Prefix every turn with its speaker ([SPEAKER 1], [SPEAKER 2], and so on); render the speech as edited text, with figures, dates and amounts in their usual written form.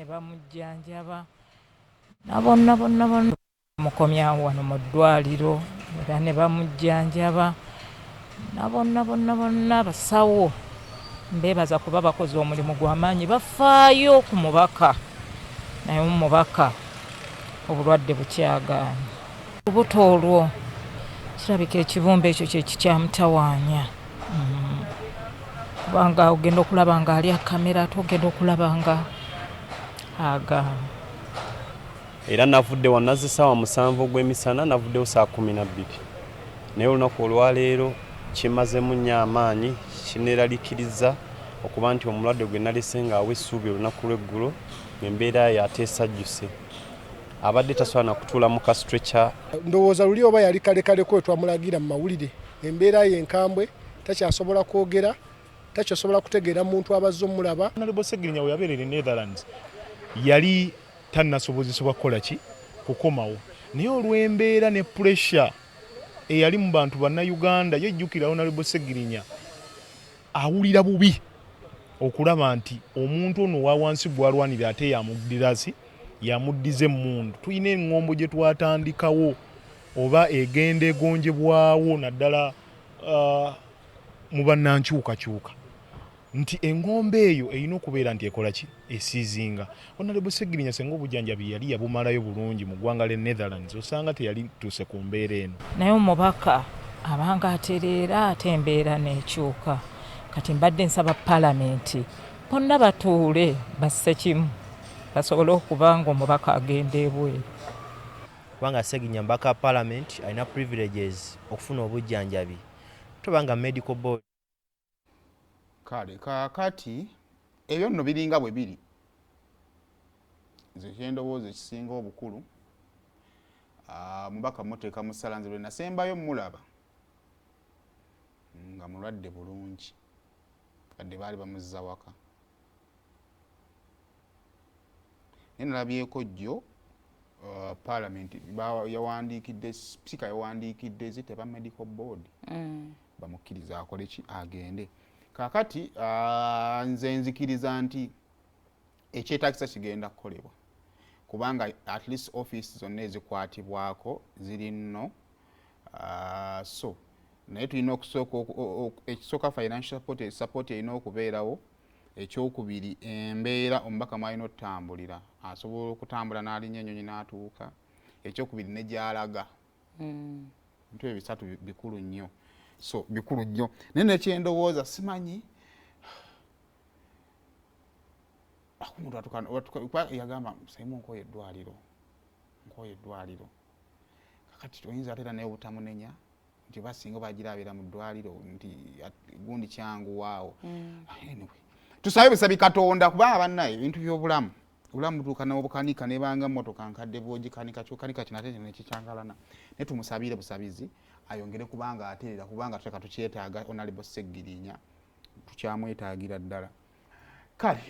[SPEAKER 1] ne bamujjanjaba bonna mukomyawo wano mu ddwaliro era ne bamujjanjaba bonna basawo mbeebaza kuba bakoze omulimu gw'amaanyi bafaayo ku mubaka naye omubaka obulwadde bukyagaanye obuto olwo kirabika ekibumba ekyo kye kikyamutawaanya kubanga ogenda okulaba nga ali akamera ate ogenda okulaba nga agaanye
[SPEAKER 2] era navudde wannaze ssaawa 7 ogw'emisana navuddewo saa 12 naye olunaku olwaleero kimazemu nnyo amaanyi kineeraliikiriza okuba nti omulwadde gwe nalese ng'awa essuubi olunaku lw'eggulo embeera yateesajjuse abadde tasobola na kutuula mu kastretcher.
[SPEAKER 3] Ndowooza luli oba yali kalekaleko twamulagira mu mawulire embeera ye enkambwe takyasobola kwogera takyasobola kutegeera muntu abazze omulaba.
[SPEAKER 4] Honorable Ssegirinya we yabeerera Netherlands yali tannasobozesebwa kukola ki kukomawo naye olw'embeera ne pressure eyali mu bantu bannayuganda yejjukira Honorable Ssegirinya awulira bubi okulaba nti omuntu ono wa wansi gwalwanira ate yamuddize emmundu. Tulina eŋŋombo gye twatandikawo oba egenda egonjebwawo naddala mu bannankyukakyuka nti eŋŋombo eyo erina okubeera nti ekola ki esiizinga. Honorable Ssegirinya senga obujjanjabi yali yabumalayo bulungi mu ggwanga ly'e Netherlands osanga teyali tuuse ku mbeera eno.
[SPEAKER 1] Naye omubaka abanga atereera ate embeera n'ekyuka. Kati mbadde nsaba Paalamenti bonna batuule basse kimu basobole okuba nga omubaka agenda ebweru.
[SPEAKER 5] Kubanga Ssegirinya mbaka Paalamenti alina privileges okufuna obujjanjabi tobanga medical board.
[SPEAKER 6] Kale kakati ebyo nno biringa bwe biri nze kyendowooza ekisinga obukulu mubaka muteeka mu ssalanze lwe nasembayo mulaba nga mulwadde bulungi kadde baali bamuzza waka naye nalabyeko jjo Paalamenti yawandiikidde sipiika yawandiikidde ziteba medical board bamukkiriza akole ki agende. Kakati nze nzikiriza nti ekyetaagisa kigenda kukolebwa kubanga at least office zonna ezikwatibwako ziri nno so naye tulina ekisooka financial support erina okubeerawo. Ekyokubiri embeera omubaka mwalina otutambulira asobola okutambula n'alinnya ennyonyi n'atuuka. Ekyokubiri ne gy'alaga bintu ebyo bisatu bikulu nnyo. So bikulu nnyo naye nekyendowooza simanyi omuntu yagamba saimu nkoye eddwaliro kakati oyinza atera naye obutamunenya nti basinga bagirabeera mu ddwaliro nti gundi kyanguwaawo. Tusabe bisabi Katonda kuba abannaye ebintu by'obulamu butuuka n'obukanika nebanga mmotoka nkadde bwogikanika kyokanika kinate nekikyangalana naye tumusabire busabizi ayongere kubanga ateerera kubanga tuteka tukyetaaga Honorable Ssegirinya tukyamwetaagira ddala. Kale